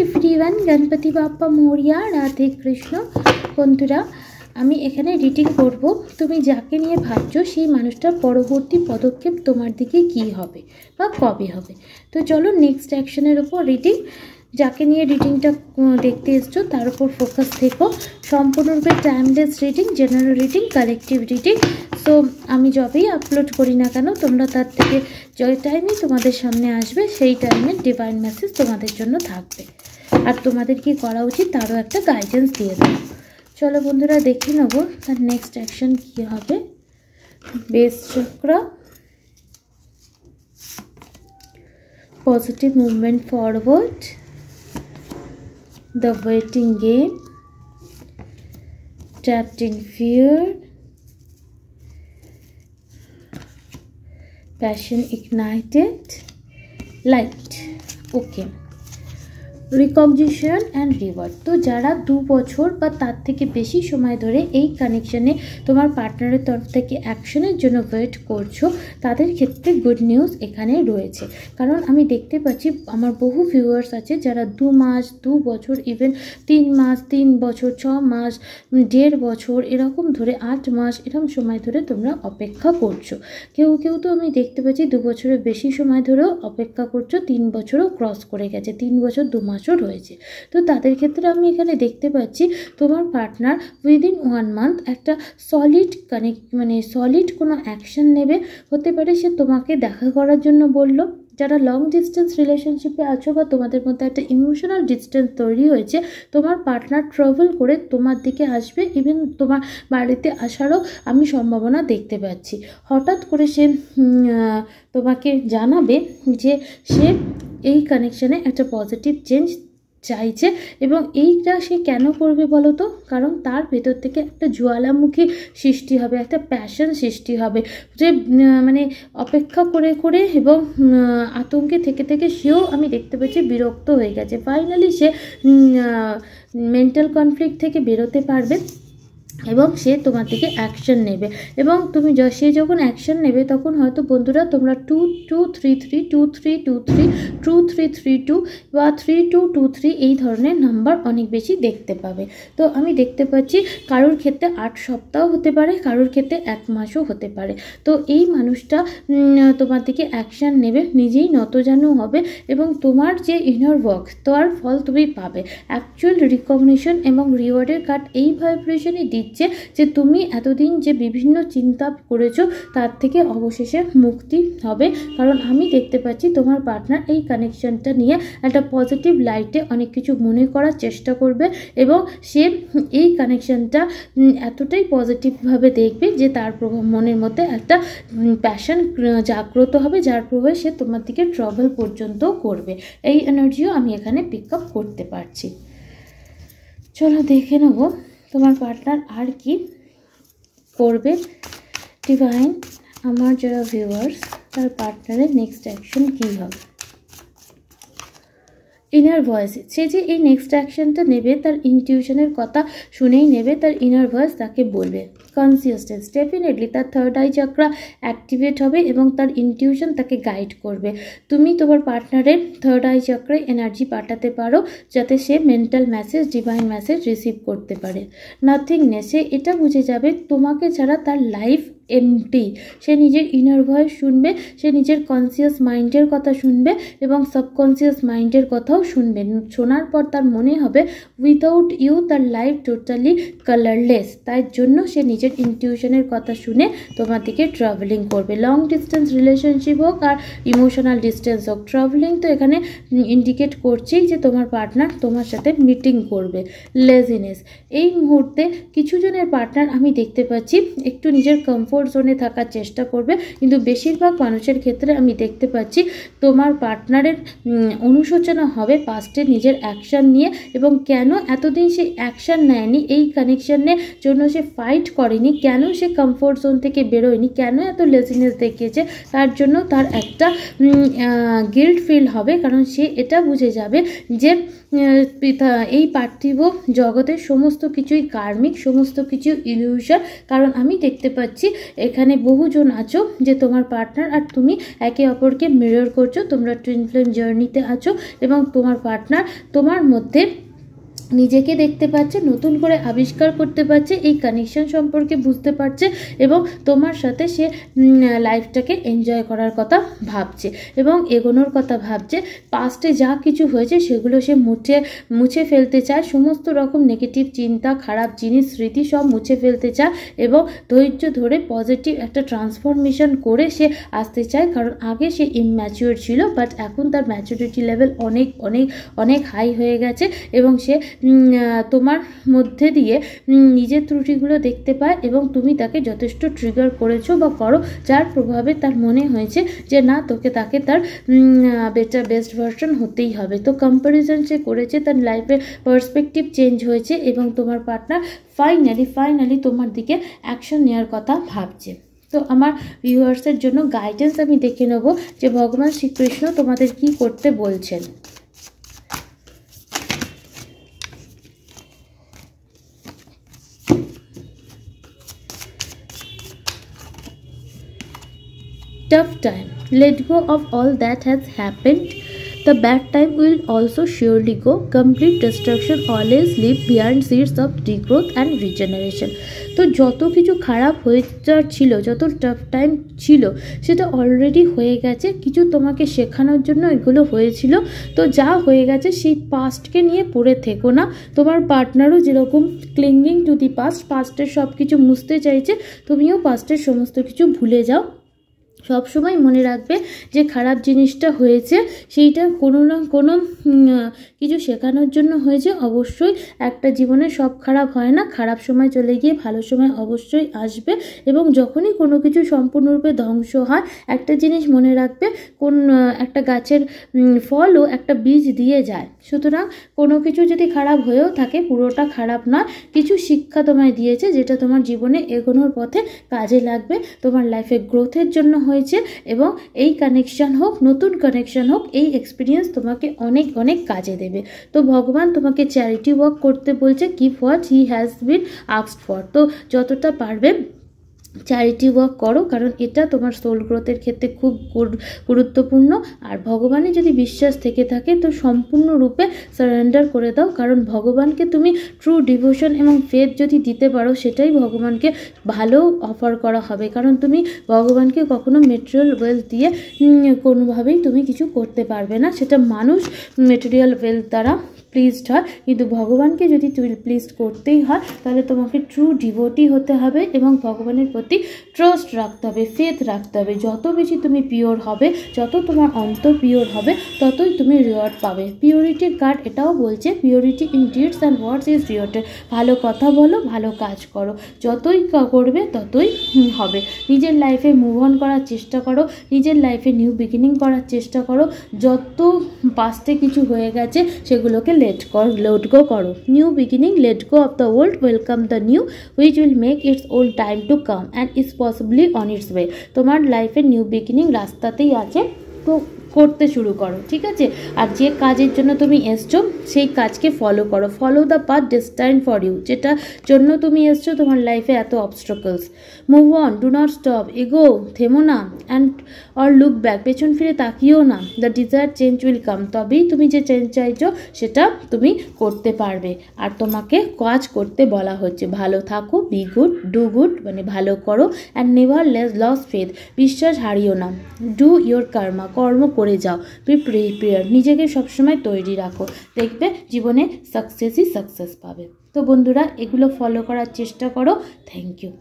Everyone, Ganpati Bappa Moriya, Radhe Krishna. बंधुरा আমি এখানে রিডিং করব। তুমি যাকে নিয়ে ভাবছো সেই মানুষটার পরবর্তী পদক্ষেপ তোমার দিকে কি হবে বা কবে হবে। তো চলো নেক্সট অ্যাকশনের উপর রিডিং। যাকে নিয়ে রিডিংটা দেখতে এসছো তার উপর ফোকাস থেকো। সম্পূর্ণরূপে timeless reading, general reading, collective reading. So আমি যবেই আপলোড করি না কেন তোমরা তার থেকে যে টাইমে তোমাদের সামনে আসবে সেই টাইমে ডিভাইন মেসেজ তোমাদের জন্য থাকবে, আর তোমাদের কি করা উচিত তারও একটা গাইডেন্স দিয়ে দেবো। চলো বন্ধুরা দেখে নেব তার নেক্সট অ্যাকশন কী হবে। বেস চক্র, positive movement forward, the waiting game, trapped in fear, passion ignited, light. Okay, recognition and reward. তো যারা 2 বছর বা তার থেকে বেশি সময় ধরে এই কানেকশানে তোমার পার্টনারের তরফ থেকে অ্যাকশনের জন্য ওয়েট করছো তাদের ক্ষেত্রে গুড নিউজ এখানে রয়েছে। কারণ আমি দেখতে পাচ্ছি আমার বহু ভিউয়ার্স আছে যারা 2 মাস, 2 বছর, ইভেন 3 মাস, 3 বছর, 6 মাস, 1.5 বছর এরকম ধরে 8 মাস এরকম সময় ধরে তোমরা অপেক্ষা করছো। কেউ কেউ তো আমি দেখতে পাচ্ছি 2 বছরের বেশি সময় ধরেও অপেক্ষা করছো, 3 বছরও ক্রস করে গেছে, 3 বছর 2 মাসও রয়েছে। তো তাদের ক্ষেত্রে আমি এখানে দেখতে পাচ্ছি তোমার পার্টনার উইদিন 1 মান্থ একটা সলিড সলিড কোনো অ্যাকশন নেবে। হতে পারে সে তোমাকে দেখা করার জন্য বললো। যারা লং ডিস্টেন্স রিলেশনশিপে আছো বা তোমাদের মধ্যে একটা ইমোশনাল ডিস্টেন্স তৈরি হয়েছে, তোমার পার্টনার ট্রাভেল করে তোমার দিকে আসবে, ইভেন তোমার বাড়িতে আসারও আমি সম্ভাবনা দেখতে পাচ্ছি। হঠাৎ করে সে তোমাকে জানাবে যে সে এই কানেকশানে একটা পজিটিভ চেঞ্জ চাইছে। এবং এইটা সে কেন করবে বলো তো? কারণ তার ভেতর থেকে একটা জ্বালামুখী সৃষ্টি হবে, একটা প্যাশন সৃষ্টি হবে যে অপেক্ষা করে করে এবং আতঙ্কে থেকে থেকে সেও আমি দেখতে পাচ্ছি বিরক্ত হয়ে গেছে। ফাইনালি সে মেন্টাল কনফ্লিক্ট থেকে বেরোতে পারবে এবং সে তোমার দিকে অ্যাকশন নেবে। এবং তুমি সে যখন অ্যাকশন নেবে তখন হয়তো বন্ধুরা তোমরা 2233, 2323, 2332 বা 3223 এই ধরনের নাম্বার অনেক বেশি দেখতে পাবে। তো আমি দেখতে পাচ্ছি কারোর ক্ষেত্রে 8 সপ্তাহ হতে পারে, কারোর ক্ষেত্রে 1 মাসও হতে পারে। তো এই মানুষটা তোমার দিকে অ্যাকশন নেবে, নিজেই নতজানু হবে এবং তোমার যে ইনার ওয়ার্ক তার ফল তুমি পাবে। অ্যাকচুয়াল রিকগনিশন এবং রিওয়ার্ডের কার্ড এই ভাইব্রেশনই দিচ্ছে যে তুমি এতদিন যে বিভিন্ন চিন্তা করেছো তার থেকে অবশেষে মুক্তি হবে। কারণ আমি দেখতে পাচ্ছি তোমার পার্টনার এই কানেকশনটা নিয়ে একটা পজিটিভ লাইটে অনেক কিছু মনে করার চেষ্টা করবে এবং সে এই কানেকশনটা এতটাই পজিটিভভাবে দেখবে যে তার মনের মধ্যে একটা প্যাশন জাগ্রত হবে, যার প্রভাবে সে তোমার দিকে ট্রাভেল পর্যন্ত করবে। এই এনার্জিও আমি এখানে পিক আপ করতে পারছি। চলো দেখে নেব তোমার পার্টনার আর কি করবে। ডিভাইন, আমার যারা ভিউয়ার্স তার পার্টনারের নেক্সট অ্যাকশন কী হবে। ইনার ভয়েস, সে যে এই নেক্সট অ্যাকশনটা নেবে তার ইনটিউশনের কথা শুনেই নেবে, তার ইনার ভয়েস তাকে বলবে। কনসিয়াসনেস, ডেফিনেটলি তার 3rd আই চক্রা অ্যাক্টিভেট হবে এবং তার ইনটিউশন তাকে গাইড করবে। তুমি তোমার পার্টনারের 3rd আই চক্রায় এনার্জি পাঠাতে পারো যাতে সে mental message, divine message receive করতে পারে। নাথিংনেস, সে এটা বুঝে যাবে তোমাকে ছাড়া তার লাইফ এমটি। সে নিজের ইনার ভয়েস শুনবে, সে নিজের কনসিয়াস মাইন্ডের কথা শুনবে এবং সাবকনসিয়াস মাইন্ডের কথাও শুনবে। শোনার পর তার মনে হবে উইদাউট ইউ তার লাইফ টোটালি কালারলেস। তাই জন্য সে নিজের ইনটিউশনের কথা শুনে তোমার দিকে ট্রাভেলিং করবে। লং ডিস্টেন্স রিলেশনশিপ হোক আর ইমোশনাল ডিস্টেন্স হোক, ট্রাভেলিং তো এখানে ইন্ডিকেট করছেই যে তোমার পার্টনার তোমার সাথে মিটিং করবে। লেজিনেস, এই মুহূর্তে কিছু জনের পার্টনার আমি দেখতে পাচ্ছি একটু নিজের কমফোর্ট জোনে থাকার চেষ্টা করবে, কিন্তু বেশিরভাগ মানুষের ক্ষেত্রে আমি দেখতে পাচ্ছি তোমার পার্টনারের অনুশোচনা হবে পাস্টে নিজের অ্যাকশান নিয়ে এবং কেন এতদিন সে অ্যাকশান নেয়নি, এই কানেকশনের জন্য সে ফাইট করেনি, কেন সে কমফোর্ট জোন থেকে বেরোয়নি, কেন এত লেজিনেস দেখিয়েছে, তার জন্য তার একটা গিল্ট ফিল হবে। কারণ সে এটা বুঝে যাবে যে এই পার্থিব জগতের সমস্ত কিছুই কার্মিক, সমস্ত কিছু ইলিউশন। কারণ আমি দেখতে পাচ্ছি এখানে বহুজন আছো যে তোমার পার্টনার আর তুমি একে অপরকে মিরর করছো, তোমরা টুইন ফ্লেম জার্নিতে আছো এবং তোমার পার্টনার তোমার মধ্যে নিজেকে দেখতে পাচ্ছে, নতুন করে আবিষ্কার করতে পারছে, এই কানেকশন সম্পর্কে বুঝতে পারছে এবং তোমার সাথে সে লাইফটাকে এনজয় করার কথা ভাবছে এবং এগোনোর কথা ভাবছে। পাস্টে যা কিছু হয়েছে সেগুলো সে মুছে ফেলতে চায়, সমস্ত রকম নেগেটিভ চিন্তা, খারাপ জিনিস, স্মৃতি সব মুছে ফেলতে চায় এবং ধৈর্য ধরে পজিটিভ একটা ট্রান্সফরমেশন করে সে আসতে চায়। কারণ আগে সে ইম্যাচিওর ছিল, বাট এখন তার ম্যাচুরিটি লেভেল অনেক অনেক অনেক হাই হয়ে গেছে এবং সে তোমার মধ্যে দিয়ে নিজের ত্রুটিগুলো দেখতে পায় এবং তুমি তাকে যথেষ্ট ট্রিগার করেছো বা করো, যার প্রভাবে তার মনে হয়েছে যে না তাকে তার বেস্ট ভার্সন হতেই হবে। তো কম্প্যারিজন সে করেছে, তার লাইফের পার্সপেক্টিভ চেঞ্জ হয়েছে এবং তোমার পার্টনার ফাইনালি তোমার দিকে অ্যাকশন নেওয়ার কথা ভাবছে। তো আমার ভিউয়ার্সের জন্য গাইডেন্স আমি দেখে নেব যে ভগবান শ্রীকৃষ্ণ তোমাদের কি করতে বলছেন। Tough time. Let go of all that has happened. The bad time will also surely go. Complete destruction always leave behind seeds of degrowth and regeneration. তো যত কিছু খারাপ হয়ে ছিল, যত টাফ টাইম ছিল সেটা অলরেডি হয়ে গেছে। কিছু তোমাকে শেখানোর জন্য এগুলো হয়েছিল। তো যা হয়ে গেছে সেই পাস্টকে নিয়ে পড়ে থেকো না। তোমার পার্টনারও যেরকম ক্লিঙ্গিং টু দি পাস্টের সব কিছু মুছতে চাইছে, তুমিও পাস্টের সমস্ত কিছু ভুলে যাও। সবসময় মনে রাখবে যে খারাপ জিনিসটা হয়েছে সেইটা কোনো না কোনো কিছু শেখানোর জন্য হয়েছে। অবশ্যই একটা জীবনে সব খারাপ হয় না, খারাপ সময় চলে গিয়ে ভালো সময় অবশ্যই আসবে এবং যখনই কোনো কিছু সম্পূর্ণরূপে ধ্বংস হয়, একটা জিনিস মনে রাখবে, একটা গাছের ফলও একটা বীজ দিয়ে যায়। সুতরাং কোনো কিছু যদি খারাপ হয়েও থাকে পুরোটা খারাপ নয়, কিছু শিক্ষা তোমায় দিয়েছে যেটা তোমার জীবনে এগোনোর পথে কাজে লাগবে, তোমার লাইফে গ্রোথের জন্য হয়েছে এবং এই কানেকশন হোক, নতুন কানেকশন হোক, এই এক্সপিরিয়েন্স তোমাকে অনেক অনেক কাজে দেবে। তো ভগবান তোমাকে চ্যারিটি ওয়ার্ক করতে বলছে, give what he has been asked for. তো যতটা পারবে চ্যারিটি ওয়ার্ক করো, কারণ এটা তোমার সোল গ্রোথের ক্ষেত্রে খুব গুরুত্বপূর্ণ। আর ভগবানে যদি বিশ্বাস থেকে থাকে তো সম্পূর্ণরূপে সারেন্ডার করে দাও, কারণ ভগবানকে তুমি ট্রু ডিভোশন এবং ফেথ যদি দিতে পারো সেটাই ভগবানকে ভালো অফার করা হবে। কারণ তুমি ভগবানকে কখনো মেটেরিয়াল ওয়েলথ দিয়ে কোনোভাবেই তুমি কিছু করতে পারবে না, সেটা মানুষ মেটেরিয়াল ওয়েলথ দ্বারা প্লিজড হয়, কিন্তু ভগবানকে যদি তুমি প্লিজড করতেই হয় তাহলে তোমাকে ট্রু ডিভোটি হতে হবে এবং ভগবানের প্রতি ট্রাস্ট রাখতে হবে, ফেথ রাখতে হবে। যত বেশি তুমি পিওর হবে, যত তোমার অন্তর পিওর হবে, ততই তুমি রিওয়ার্ড পাবে। পিওরিটির কার্ড এটাও বলছে, purity in deeds and words is rewarded. ভালো কথা বলো, ভালো কাজ করো, যতই করবে ততই হবে। নিজের লাইফে মুভ অন করার চেষ্টা করো, নিজের লাইফে নিউ বিগিনিং করার চেষ্টা করো। যত পাস্টে কিছু হয়ে গেছে সেগুলোকে let go করো। New beginning, let go of the old, welcome the new which will make its old time to come and is possibly on its way। তোমার লাইফের নিউ বিগিনিং রাস্তাতেই আছে, তো করতে শুরু করো, ঠিক আছে? আর যে কাজের জন্য তুমি এসছো সেই কাজকে ফলো করো, follow the path destined for you. যেটা জন্য তুমি এসছো, তোমার লাইফে এত obstacles, move on, do not stop, এগো, থেমো না, অ্যান্ড অর লুক ব্যাক, পেছন ফিরে তাকিয়েও না। The desire change will come, তবেই তুমি যে চেঞ্জ চাইছো সেটা তুমি করতে পারবে। আর তোমাকে কাজ করতে বলা হচ্ছে, ভালো থাকো, বি গুড, ডু গুড, মানে ভালো করো, অ্যান্ড নেভার লস ফেথ, বিশ্বাস হারিও না, ডু ইয়োর কর্মা, কর্ম করে যাও, বি প্রিপেয়ার, নিজেকে সবসময় তৈরি রাখো, দেখবে জীবনে সাকসেসই সাকসেস পাবে। তো বন্ধুরা, এগুলো ফলো করার চেষ্টা করো। Thank you.